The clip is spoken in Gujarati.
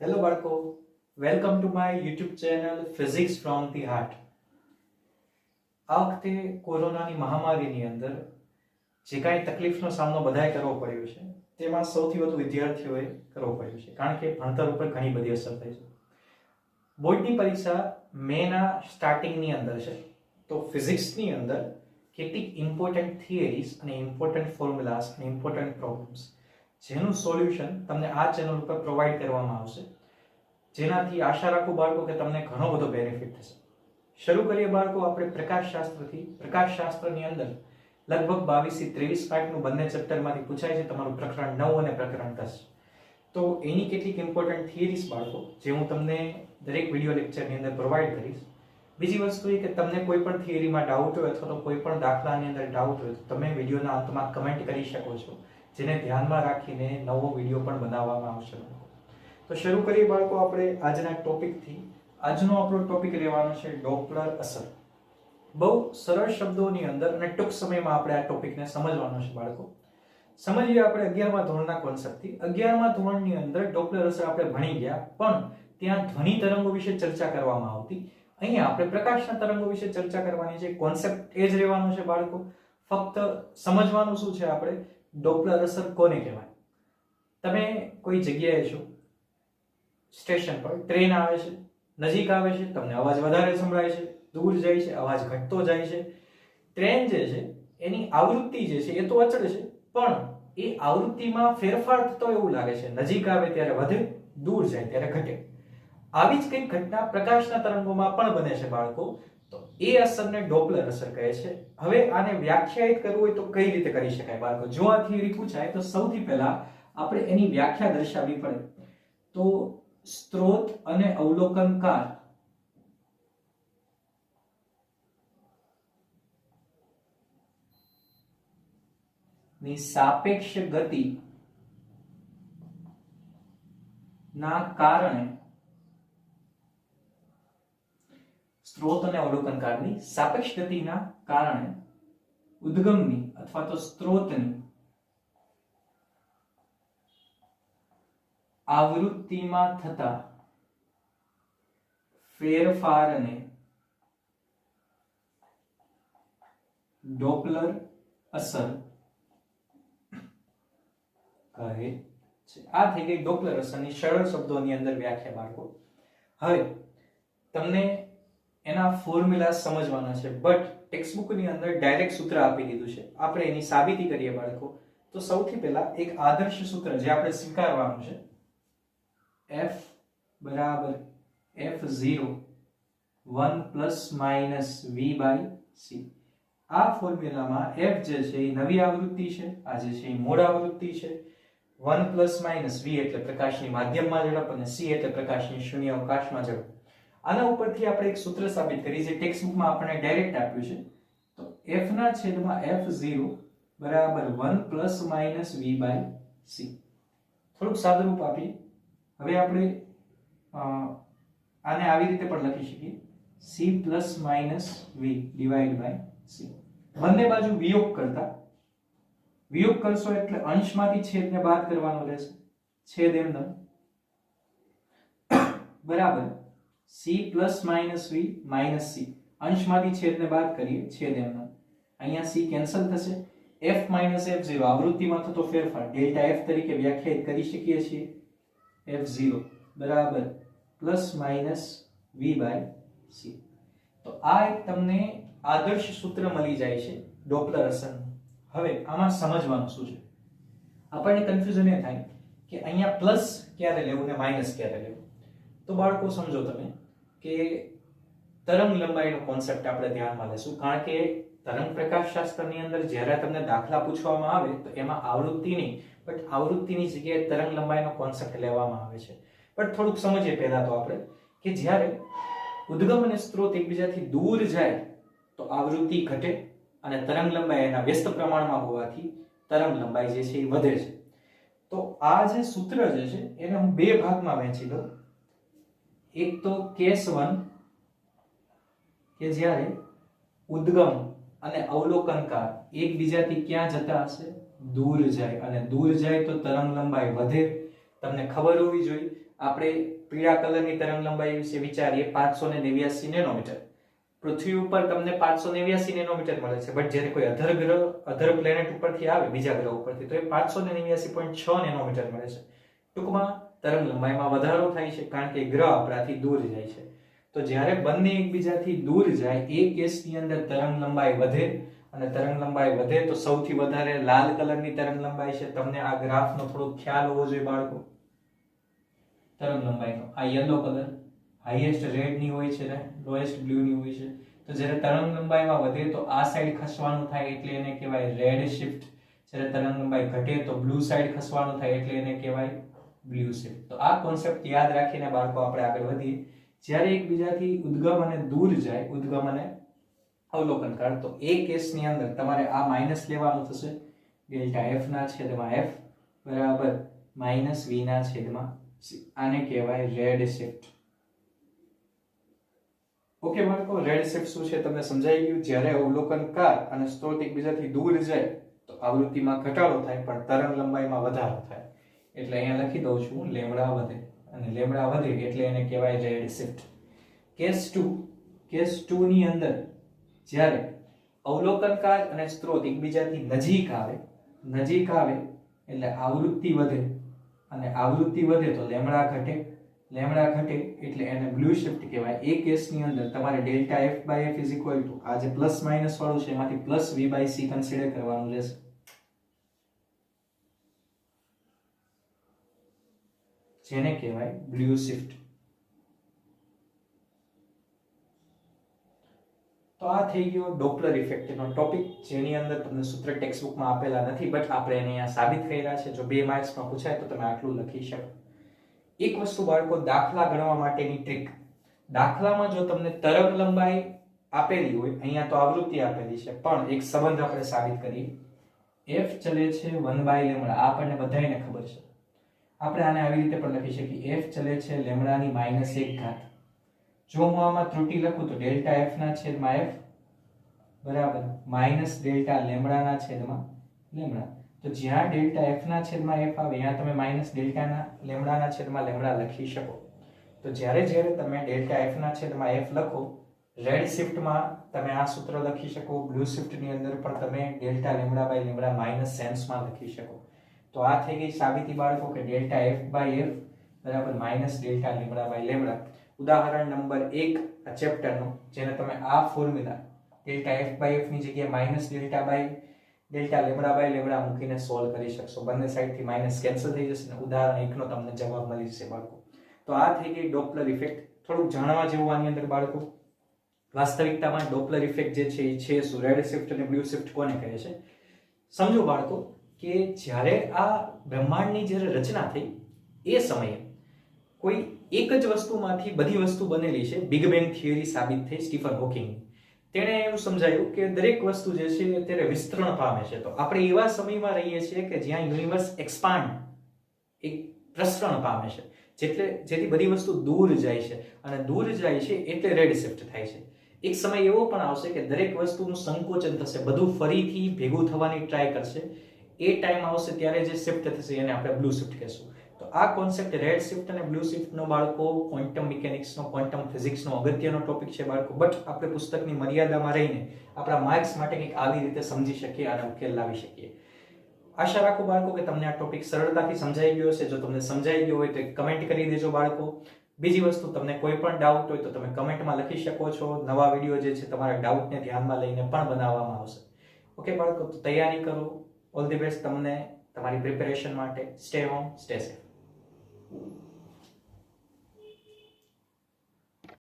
હેલો બાળકો, welcome to my YouTube channel physics from the heart. આ વખતે કોરોનાની મહામારીની અંદર જે કાંઈ તકલીફનો સામનો બધાએ કરવો પડ્યો છે તેમાં સૌથી વધુ વિદ્યાર્થીઓએ કરવો પડ્યો છે, કારણ કે ભણતર ઉપર ઘણી બધી અસર થઈ છે. બોર્ડની પરીક્ષા મેના સ્ટાર્ટિંગની અંદર છે, તો ફિઝિક્સની અંદર કેટલીક ઇમ્પોર્ટન્ટ થિયરીઝ અને ઇમ્પોર્ટન્ટ ફોર્મ્યુલાસ અને ઇમ્પોર્ટન્ટ પ્રોબ્લેમ્સ જેનું સોલ્યુશન તમને આ ચેનલ ઉપર પ્રોવાઈડ કરવામાં આવશે, જેનાથી આશા રાખું બાળકો કે તમને ઘણો બધો બેનિફિટ થશે. શરૂ કરીએ બાળકો આપણે પ્રકાશશાસ્ત્રથી. પ્રકાશશાસ્ત્રની અંદર લગભગ 22 થી 23 પાર્ટનું બંને ચેપ્ટરમાંથી પૂછાય છે, તમારું પ્રકરણ 9 અને પ્રકરણ 10. તો એની કેટલીક ઇમ્પોર્ટન્ટ થિયરીઝ બાળકો જે હું તમને દરેક વિડીયો લેક્ચરની અંદર પ્રોવાઈડ કરીશ. બીજી વસ્તુ એ કે તમને કોઈ પણ થિયરીમાં ડાઉટ હોય અથવા તો કોઈ પણ દાખલાની અંદર ડાઉટ હોય તો તમે વિડીયોના અંતમાં કમેન્ટ કરી શકો છો, જેને ધ્યાનમાં રાખીને નવો વિડીયો પણ બનાવવામાં આવશે. તો શરૂ કરીએ બાળકો આપણે આજના ટોપિકથી. આજનો આપણો ટોપિક રહેવાનો છે ડોપલર અસર. બહુ સરળ શબ્દોની અંદર અને ટૂંક સમયમાં આપણે આ ટોપિકને સમજવાનો છે બાળકો. સમજીએ આપણે 11મા ધોરણના કોન્સેપ્ટથી. 11મા ધોરણની અંદર ડોપલર અસર આપણે ભણી ગયા, પણ ત્યાં ધ્વનિ તરંગો વિશે ચર્ચા કરવામાં આવતી. અહીંયા આપણે પ્રકાશના તરંગો વિશે ચર્ચા કરવાની છે. કોન્સેપ્ટ એ જ રહેવાનો છે બાળકો. ફક્ત સમજવાનું શું છે, આપણે ડોપલર અસર કોને કહેવાય. તમે કોઈ જગ્યાએ છો, સ્ટેશન પર ટ્રેન આવે છે, નજીક આવે છે તમને અવાજ વધારે સંભળાય છે, દૂર જાય છે અવાજ ઘટતો જાય છે. ટ્રેન જે છે એની આવૃત્તિ જે છે એ તો અચળ છે, પણ એ આવૃત્તિમાં ફેરફાર થતો એવું લાગે છે. નજીક આવે ત્યારે વધે, દૂર જાય ત્યારે ઘટે. આવી જ કંઈક ઘટના પ્રકાશના તરંગોમાં પણ બને છે બાળકો. તો એ અસરને ડોપલર અસર કહે છે. હવે આને વ્યાખ્યાયિત કરવું હોય તો કઈ રીતે કરી શકાય બાળકો? જો આ થિયરી પૂછાય તો સૌથી પહેલા આપણે એની વ્યાખ્યા દર્શાવવી પડે. તો સ્ત્રોત અને અવલોકનકાર ની સાપેક્ષ ગતિ ના કારણે સ્ત્રોત અને અવલોકનકારની સાપેક્ષ ગતિના કારણે ઉદ્ગમની અથવા તો સ્ત્રોતની આવૃત્તિમાં થતા ફેરફારને ડોપલર અસર કહે છે. આ થઈ ગઈ ડોપલર અસરની સરળ શબ્દોની અંદર વ્યાખ્યા બાળકો. હવે તમને એના ફોર્મ્યુલા સમજવાના છે, બટ ટેક્સ્ટબુકની અંદર ડાયરેક્ટ સૂત્ર આપી દીધું છે. આપણે એની સાબિતી કરીએ બાળકો. તો સૌથી પહેલા એક આદર્શ સૂત્ર જે આપણે સ્વીકારવાનું છે, F બરાબર F0 1 plus minus V by C. આ ફોર્મ્યુલામાં F જે છે એ નવી આવૃત્તિ છે, આ જે છે એ મૂળ આવૃત્તિ છે. 1 પ્લસ માઇનસ V એટલે પ્રકાશની માધ્યમમાં ઝડપ અને C એટલે પ્રકાશની શૂન્ય અવકાશમાં ઝડપ. આના ઉપરથી આપણે એક સૂત્ર સાબિત કરી જે ટેક્સ્ટબુકમાં આપણને ડાયરેક્ટ આપ્યું છે. તો F ના છેદમાં F0 બરાબર 1 plus minus V by C. થોડુંક સાદુરૂપ આપીએ. હવે આપણે આને આવી રીતે પણ લખી શકીએ, C plus minus V divide by C. બંને બાજુ વિયોગ કરતા, વિયોગ કરશો એટલે અંશમાંથી છેદને બાદ કરવાનો રહેશે. છેદ એમ બરાબર C plus minus V minus C. અંશમાંથી છેદને બાદ કરીએ, છેદ એમ. અહીંયા C કેન્સલ થશે. F માઇનસ F0 આવૃત્તિમાં થતો ફેરફાર ડેલ્ટા F તરીકે વ્યાખ્યાયિત કરી શકીએ છીએ. F0 બરાબર plus minus V by C. તો આ એક તમને આદર્શ સૂત્ર મળી જાય છે ડોપલર અસરનું. હવે આમાં સમજવાનું શું છે, આપણને કન્ફ્યુઝન એ થાય કે અહીંયા પ્લસ ક્યારે લેવું ને માઇનસ ક્યારે લેવું. તો બાળકો સમજો તમે કે તરંગ લંબાઈનો કોન્સેપ્ટ આપણે ધ્યાનમાં લેશું, કારણ કે તરંગ પ્રકાશશાસ્ત્રની અંદર જ્યારે તમને દાખલા પૂછવામાં આવે તો એમાં આવૃત્તિ નહીં, બટ આવૃત્તિની જગ્યાએ તરંગ લંબાઈનો કોન્સેપ્ટ લેવામાં આવે છે. પણ થોડુંક સમજીએ પહેલા તો આપણે કે જ્યારે ઉદ્ગમ અને સ્ત્રોત એકબીજાથી દૂર જાય તો આવૃત્તિ ઘટે અને તરંગ લંબાઈ એના વ્યસ્ત પ્રમાણમાં હોવાથી તરંગ લંબાઈ જે છે એ વધે છે. તો આ જે સૂત્ર જે છે એને હું બે ભાગમાં વહેંચી દઉં. એક તો કેસ 1 કે જ્યારે ઉદ્ગમ અને અવલોકનકાર એકબીજાથી ક્યાં જતા હશે, દૂર જાય, અને દૂર જાય તો તરંગ લંબાઈ વધે. તમને ખબર હોવી જોઈએ આપણે પીળા કલરની તરંગ લંબાઈ વિશે વિચારીએ 589 નેનોમીટર. પૃથ્વી ઉપર તમને 589 નેનોમીટર મળે છે, બટ જ્યારે કોઈ અધર ગ્રહ અધર પ્લેનેટ ઉપરથી આવે બીજા ગ્રહ ઉપરથી તો એ 589.6 નેનોમીટર મળે છે. ટૂંકમાં તરંગ લંબાઈમાં વધારો થાય છે કારણ કે ગ્રહ આપણાથી દૂર જાય છે. તો જ્યારે બંને એકબીજાથી દૂર જાય એ કેસની અંદર તરંગ લંબાઈ વધે, અને તરંગ લંબાઈ વધે તો સૌથી વધારે લાલ કલરની તરંગ લંબાઈ છે. તમને આ ગ્રાફનો થોડો ખ્યાલ હોવો જોઈએ બાળકો. તરંગ લંબાઈનો આ યલો કલર હાઈએસ્ટ રેડ ની હોય છે ને લોએસ્ટ બ્લુ ની હોય છે. તો જ્યારે તરંગ લંબાઈમાં વધે તો આ સાઈડ ખસવાનું થાય એટલે એને કહેવાય રેડ શિફ્ટ. જ્યારે તરંગ લંબાઈ ઘટે તો બ્લુ સાઈડ ખસવાનું થાય એટલે એને કહેવાય બ્લુ શિફ્ટ. તો આ કોન્સેપ્ટ યાદ રાખીને બાળકો આપણે આગળ વધીએ. જ્યારે એકબીજાથી ઉદ્ગમ અને દૂર જાય, ઉદ્ગમ અને અવલોકન કાળ, તો એ કેસની અંદર તમારે આ માઈનસ લેવાનું થશે. ડેલ્ટા એફ ના છેદમાં એફ બરાબર માઈનસ વી ના છેદમાં સી. આને કહેવાય રેડ શિફ્ટ. ઓકે બાળકો, રેડ શિફ્ટ શું છે તમને સમજાઈ ગયું. જ્યારે અવલોકનકાર અને સ્ત્રોત એકબીજાથી દૂર જાય તો આવૃત્તિમાં ઘટાડો થાય પણ તરંગ લંબાઈમાં વધારો થાય. એટલે અહીંયા લખી દઉં છું લેમ્ડા વધે, અને લેમ્ડા વધે એટલે એને કહેવાય રેડ શિફ્ટ. કેસ 2 ની અંદર જ્યારે અવલોકનકાર અને સ્ત્રોત એકબીજાથી નજીક આવે એટલે આવૃત્તિ વધે, અને આવૃત્તિ વધે તો લેમ્ડા ઘટે એટલે એને બ્લુ શિફ્ટ કહેવાય. એ કેસની અંદર તમારે delta F by F is equal to આ જે પ્લસ માઇનસ વાળું છે એમાંથી plus V by C consider કરવાનું રહેશે. જેને કહેવાય બ્લુ શિફ્ટ. તો આ થઈ ગયો ડોપલર ઇફેક્ટનો ટોપિક, જેની અંદર તમને સૂત્ર ટેક્સ્ટબુકમાં આપેલા નથી, બટ આપણે એને અહીંયા સાબિત કર્યા છે. જો 2 માર્ક્સમાં પૂછાય તો તમે આટલું લખી શકો. એક વસ્તુ બાળકો, દાખલા ગણવા માટેની ટ્રીક. દાખલામાં જો તમને તરંગ લંબાઈ આપેલી હોય, અહીંયા તો આવૃત્તિ આપેલી છે, પણ એક સંબંધ આપણે સાબિત કરીએ. f ચલે છે 1/λ. આ આપણને બધાને ખબર છે. આપણે આને આવી રીતે પણ લખી શકીએ, f ચલે છે લેમ્ડાની -1 ઘાત. જો હું આમાં ત્રુટિ લખું તો ડેલ્ટા f ના છેદમાં f બરાબર માઈનસ ડેલ્ટા લેમ્ડા ના છેદમાં લેમ્ડા. તો જ્યાં ડેલ્ટા f ના છેદમાં f આવે ત્યાં તમે માઈનસ ડેલ્ટા ના લેમ્ડા ના છેદમાં લેમ્ડા લખી શકો. તો જ્યારે તમે ડેલ્ટા f ના છેદમાં f લખો, રેડ શિફ્ટમાં તમે આ સૂત્ર લખી શકો, બ્લુ શિફ્ટની અંદર પણ તમે delta lambda by lambda minus સેન્સમાં લખી શકો. તો આ થઈ ગઈ સાબિતી બાળકો કે ડેલ્ટા f બાય f બરાબર minus delta lambda by lambda. ઉદાહરણ નંબર 1 આ ચેપ્ટરનો, જેને તમે આ formula delta f by f ની જગ્યાએ minus delta lambda by lambda મૂકીને સોલ્વ કરી શકશો. બંને સાઈડથી માઈનસ કેન્સલ થઈ જશે અને ઉદાહરણ 1 નો તમને જવાબ મળી જશે બાળકો. તો આ થઈ ગઈ ડોપલર ઇફેક્ટ. થોડુંક જાણવા જેવું આની અંદર બાળકો, વાસ્તવિકતામાં ડોપલર ઇફેક્ટ જે છે એ છે શું, રેડ શિફ્ટ અને બ્લુ શિફ્ટ કોને કહે છે સમજો બાળકો. કે જ્યારે આ બ્રહ્માંડની જ્યારે રચના થઈ એ સમયે કોઈ એક જ વસ્તુમાંથી બધી વસ્તુ બનેલી છે. બિગ બેંગ થિયરી સાબિત થઈ સ્ટીફન હોકિંગ. તેણે એવું સમજાયું કે દરેક વસ્તુ જે છે અત્યારે વિસ્તરણ પામે છે. તો આપણે એવા સમયમાં રહીએ છીએ કે જ્યાં યુનિવર્સ એક્સપાન્ડ, એક પ્રસરણ પામે છે, જેથી બધી વસ્તુ દૂર જાય છે, અને દૂર જાય છે એટલે રેડ શિફ્ટ થાય છે. એક સમય એવો પણ આવશે કે દરેક વસ્તુનું સંકોચન થશે, બધું ફરીથી ભેગું થવાની ટ્રાય કરશે. એ ટાઈમ આવશે ત્યારે જે શિફ્ટ થશે એને આપણે બ્લુ શિફ્ટ કહેશું. તો આ કોન્સેપ્ટ રેડ શિફ્ટ અને બ્લુ શિફ્ટનો બાળકો ક્વોન્ટમ મિકેનિક્સનો, ક્વોન્ટમ ફિઝિક્સનો અગત્યનો ટોપિક છે બાળકો. બટ આપણે પુસ્તકની મર્યાદામાં રહીને આપણા માર્ક્સ માટે કંઈક આવી રીતે સમજી શકીએ અને ઉકેલ લાવી શકીએ. આશા રાખું બાળકો કે તમને આ ટોપિક સરળતાથી સમજાઈ ગયો હશે. જો તમને સમજાઈ ગયો હોય તો કમેન્ટ કરી દેજો બાળકો. બીજી વસ્તુ, તમને કોઈ પણ ડાઉટ હોય તો તમે કમેન્ટમાં લખી શકો છો. નવા વિડીયો જે છે તમારા ડાઉટને ધ્યાનમાં લઈને પણ બનાવવામાં આવશે. ઓકે બાળકો, તો તૈયારી કરો. ઓલ ધી બેસ્ટ તમને તમારી પ્રિપેરેશન માટે. Stay home, stay safe.